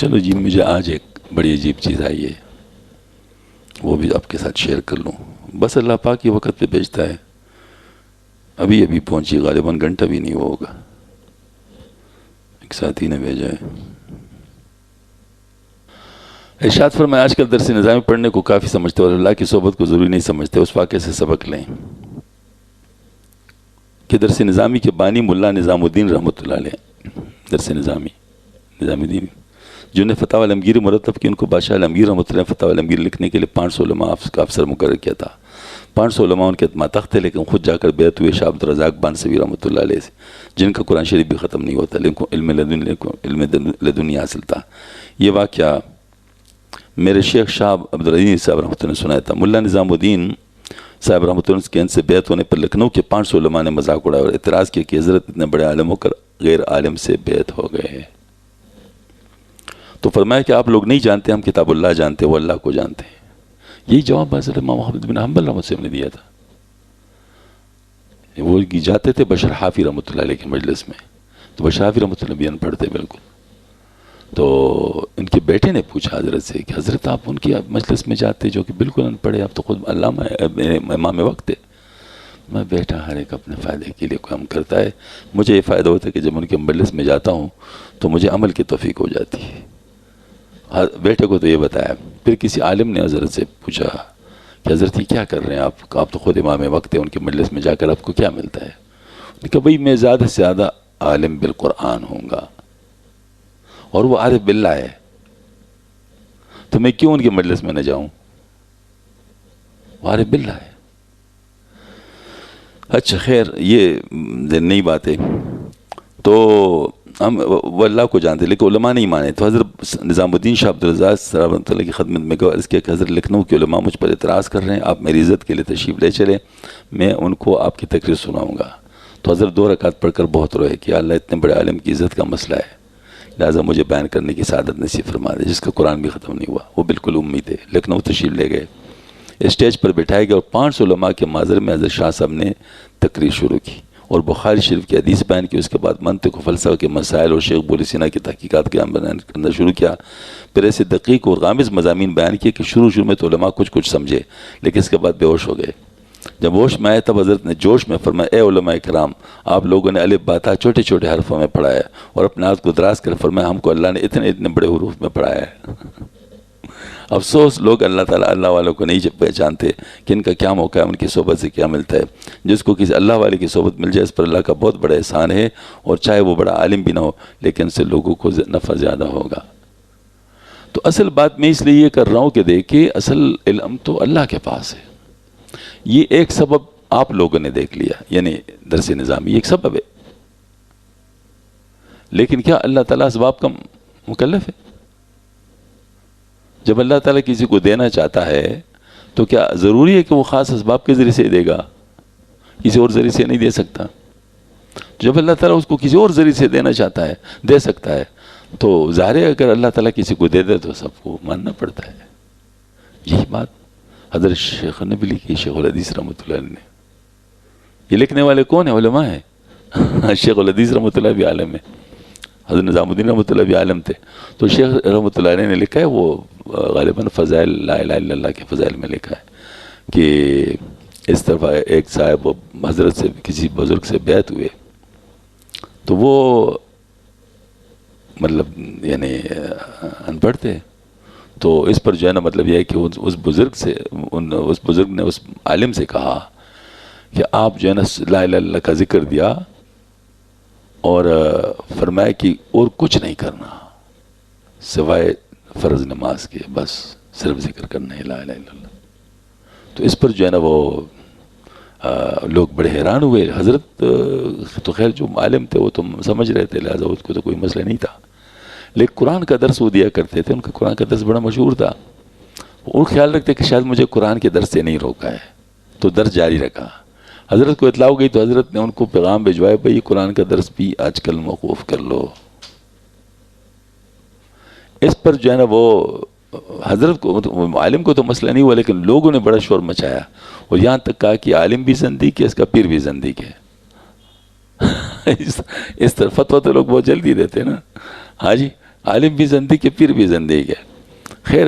چلو جی، مجھے آج ایک بڑی عجیب چیز آئی ہے، وہ بھی آپ کے ساتھ شیئر کر لوں. بس اللہ پاک یہ وقت پہ بھیجتا ہے. ابھی ابھی پہنچی، غالباً گھنٹہ بھی نہیں ہوگا. ایک ساتھی نے بھیجا ہے. ارشاد فرمایا آج کل درس نظامی پڑھنے کو کافی سمجھتے اور اللہ کی صحبت کو ضروری نہیں سمجھتے. اس واقعے سے سبق لیں کہ درس نظامی کے بانی ملا نظام الدین رحمۃ اللہ علیہ، درس نظام الدین جنہوں نے فتاوی عالمگیری مرتب کی، ان کو بادشاہ عالمگیر رحمۃ اللہ نے فتاوی عالمگیر لکھنے کے لیے 500 علماء کا افسر مقرر کیا تھا. 500 علماء ان کے ماتحت تھے، لیکن خود جا کر بیعت ہوئے شاہ عبدالرزاق بانسوی رحمۃ اللہ علیہ سے، جن کا قرآن شریف بھی ختم نہیں ہوتا لیکن علم لدنی حاصل تھا. یہ واقعہ میرے شیخ شاہ عبدالعزیز صاحب رحمۃ اللہ نے سنایا تھا. ملا نظام الدین صاحب رحمۃ اللہ کے ان سے بیعت ہونے پر لکھنؤ کے 500 علماء نے مذاق اڑایا اور اعتراض کیا کہ حضرت اتنے بڑے عالم ہو کر غیر عالم سے بیعت ہو گئے. تو فرمایا کہ آپ لوگ نہیں جانتے، ہم کتاب اللہ جانتے، وہ اللہ کو جانتے ہیں. یہی جواب حضرت امام محمد بن حنبل رحمۃ اللہ نے دیا تھا. وہ جاتے تھے بشر حافی رحمۃ اللہ علیہ کے مجلس میں، تو بشر حافی رحمۃ اللہ بھی ان پڑھ تھے بالکل. تو ان کے بیٹے نے پوچھا حضرت سے کہ حضرت آپ ان کی مجلس میں جاتے جو کہ بالکل ان پڑھے، آپ تو خود علامہ امام وقت ہے. میں بیٹا ہر ایک اپنے فائدے کے لیے کام کرتا ہے. مجھے یہ فائدہ ہوتا ہے کہ جب ان کے مجلس میں جاتا ہوں تو مجھے عمل کی توفیق ہو جاتی ہے. بیٹے کو تو یہ بتایا. پھر کسی عالم نے حضرت سے پوچھا کہ حضرت یہ کیا کر رہے ہیں آپ تو خود امام وقت ہے، ان کے مجلس میں جا کر آپ کو کیا ملتا ہے؟ انہوں نے کہا بھئی میں زیادہ سے زیادہ عالم بالقرآن ہوں گا اور وہ عارف باللہ ہے، تو میں کیوں ان کے مجلس میں نہ جاؤں؟ وہ عارف باللہ ہے. اچھا خیر، یہ نئی بات ہے. تو ہم وہ اللہ کو جانتے لیکن علماء نہیں مانے. تو حضرت نظام الدین شاہ عبدالرزاق صاحب رحمۃ اللہ کی خدمت میں عرض کیا کہ حضرت لکھنؤ کے علماء مجھ پر اعتراض کر رہے ہیں، آپ میری عزت کے لیے تشریف لے چلیں، میں ان کو آپ کی تقریر سناؤں گا. تو حضرت 2 رکعت پڑھ کر بہت روئے کہ اللہ اتنے بڑے عالم کی عزت کا مسئلہ ہے، لہٰذا مجھے بیان کرنے کی سعادت نصیب فرما دے. جس کا قرآن بھی ختم نہیں ہوا، وہ بالکل امی تھے. لکھنؤ تشریف لے گئے، اسٹیج پر بٹھائے گئے اور 500 علماء کے معذر میں حضرت شاہ صاحب نے تقریر شروع کی اور بخاری شریف کی حدیث بیان کی. اس کے بعد منطق و فلسفہ کے مسائل اور شیخ بولی سینا کی تحقیقات کا بیان کرنا شروع کیا. پھر ایسے دقیق اور غامض مضامین بیان کیے کہ شروع میں تو علماء کچھ سمجھے، لیکن اس کے بعد بے ہوش ہو گئے. جب ہوش میں آئے تب حضرت نے جوش میں فرمایا اے علماء کرام، آپ لوگوں نے الف باتا چھوٹے چھوٹے حرفوں میں پڑھا ہے اور اپنے ہاتھ کو دراز کر فرمایا ہم کو اللہ نے اتنے بڑے حروف میں پڑھایا ہے. افسوس لوگ اللہ تعالیٰ اللہ والوں کو نہیں پہچانتے کہ ان کا کیا موقع ہے، ان کی صحبت سے کیا ملتا ہے. جس کو کسی اللہ والے کی صحبت مل جائے اس پر اللہ کا بہت بڑا احسان ہے، اور چاہے وہ بڑا عالم بھی نہ ہو لیکن اس سے لوگوں کو نفع زیادہ ہوگا. تو اصل بات میں اس لیے یہ کر رہا ہوں کہ دیکھیں اصل علم تو اللہ کے پاس ہے. یہ ایک سبب آپ لوگوں نے دیکھ لیا، یعنی درس نظامی ایک سبب ہے، لیکن کیا اللہ تعالیٰ اسباب کا مکلف ہے؟ جب اللہ تعالیٰ کسی کو دینا چاہتا ہے تو کیا ضروری ہے کہ وہ خاص اسباب کے ذریعے سے دے گا؟ کسی اور ذریعے سے نہیں دے سکتا. جب اللہ تعالیٰ اس کو کسی اور ذریعے سے دینا چاہتا ہے دے سکتا ہے، تو ظاہر ہے اگر اللہ تعالیٰ کسی کو دے دے تو سب کو ماننا پڑتا ہے. یہی بات حضرت شیخ نے بھی لکھی، شیخ الحدیث رحمۃ اللہ نے. یہ لکھنے والے کون ہیں؟ علماء ہیں. شیخ الحدیث رحمۃ اللہ بھی عالم ہے، حضرت نظام الدین رحمۃ اللہ بھی عالم تھے. تو شیخ رحمۃ اللہ علیہ نے لکھا ہے، وہ غالباً فضائل لا الہ الا اللہ کے فضائل میں لکھا ہے کہ اس طرف ایک صاحب حضرت سے کسی بزرگ سے بیعت ہوئے، تو وہ مطلب یعنی ان پڑھ تھے. تو اس پر جو ہے نا مطلب یہ ہے کہ اس بزرگ نے اس عالم سے کہا کہ آپ جو ہے نا لا الہ الا اللہ کا ذکر دیا اور فرمایا کہ اور کچھ نہیں کرنا سوائے فرض نماز کے، بس صرف ذکر کرنا ہے لا الہ الا اللہ. تو اس پر جو ہے نا وہ لوگ بڑے حیران ہوئے. حضرت تو خیر جو عالم تھے وہ تو سمجھ رہے تھے، لہٰذا اس کو تو کوئی مسئلہ نہیں تھا، لیکن قرآن کا درس وہ دیا کرتے تھے، ان کا قرآن کا درس بڑا مشہور تھا. وہ خیال رکھتے کہ شاید مجھے قرآن کے درس سے نہیں روکا ہے، تو درس جاری رکھا. حضرت کو اطلاع ہو گئی تو حضرت نے ان کو پیغام بھجوایا بھئی قرآن کا درس بھی آج کل موقوف کر لو. اس پر جو ہے نا وہ حضرت کو عالم کو تو مسئلہ نہیں ہوا، لیکن لوگوں نے بڑا شور مچایا اور یہاں تک کہا کہ عالم بھی زندیق ہے، اس کا پیر بھی زندیق ہے. اس طرح فتویٰ تو لوگ بہت جلدی دیتے ہیں نا. ہاں جی، عالم بھی زندگی ہے، پیر بھی زندگی ہے. خیر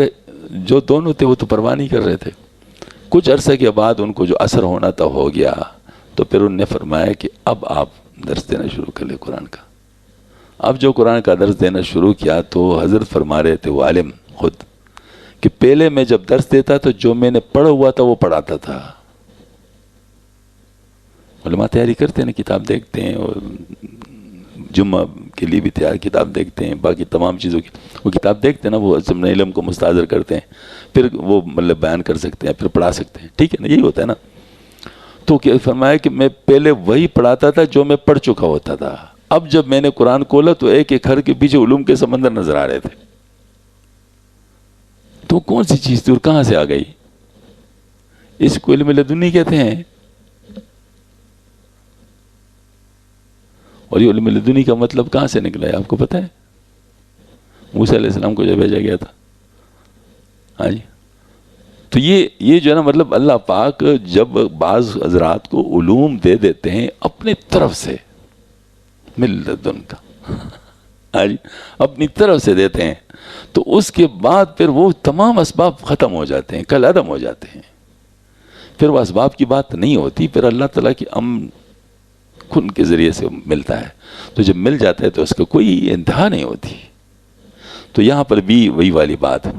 جو دونوں تھے وہ تو پرواہ نہیں کر رہے تھے. کچھ عرصے کے بعد ان کو جو اثر ہونا تھا ہو گیا. تو پھر انہوں نے فرمایا کہ اب آپ درس دینا شروع کر لیں قرآن کا. اب جو قرآن کا درس دینا شروع کیا تو حضرت فرما رہے تھے وہ عالم خود کہ پہلے میں جب درس دیتا تو جو میں نے پڑھا ہوا تھا وہ پڑھاتا تھا. علماء تیاری کرتے ہیں نا، کتاب دیکھتے ہیں، اور جمعہ کے لیے بھی تیار کتاب دیکھتے ہیں، باقی تمام چیزوں کی وہ کتاب دیکھتے ہیں نا، وہ اپنے علم کو مستحضر کرتے ہیں، پھر وہ مطلب بیان کر سکتے ہیں، پھر پڑھا سکتے ہیں. ٹھیک ہے نا، یہی ہوتا ہے نا. تو کیا فرمایا کہ میں پہلے وہی پڑھاتا تھا جو میں پڑھ چکا ہوتا تھا. اب جب میں نے قرآن کھولا تو ایک ایک حرف کے پیچھے علوم کے سمندر نظر آ رہے تھے. تو کون سی چیز تھی اور کہاں سے آ گئی؟ اس کو علم لدنی کہتے ہیں. اور یہ علم لدنی کا مطلب کہاں سے نکلا ہے آپ کو پتہ ہے؟ موسیٰ علیہ السلام کو جو بھیجا گیا تھا. ہاں جی. تو یہ جو ہے نا مطلب اللہ پاک جب بعض حضرات کو علوم دے دیتے ہیں اپنی طرف سے، من لدن کا، ہاں جی، اپنی طرف سے دیتے ہیں، تو اس کے بعد پھر وہ تمام اسباب ختم ہو جاتے ہیں، کل عدم ہو جاتے ہیں. پھر وہ اسباب کی بات نہیں ہوتی، پھر اللہ تعالیٰ کی امن کن کے ذریعے سے ملتا ہے. تو جب مل جاتا ہے تو اس کا کوئی انتہا نہیں ہوتی. تو یہاں پر بھی وہی والی بات ہے.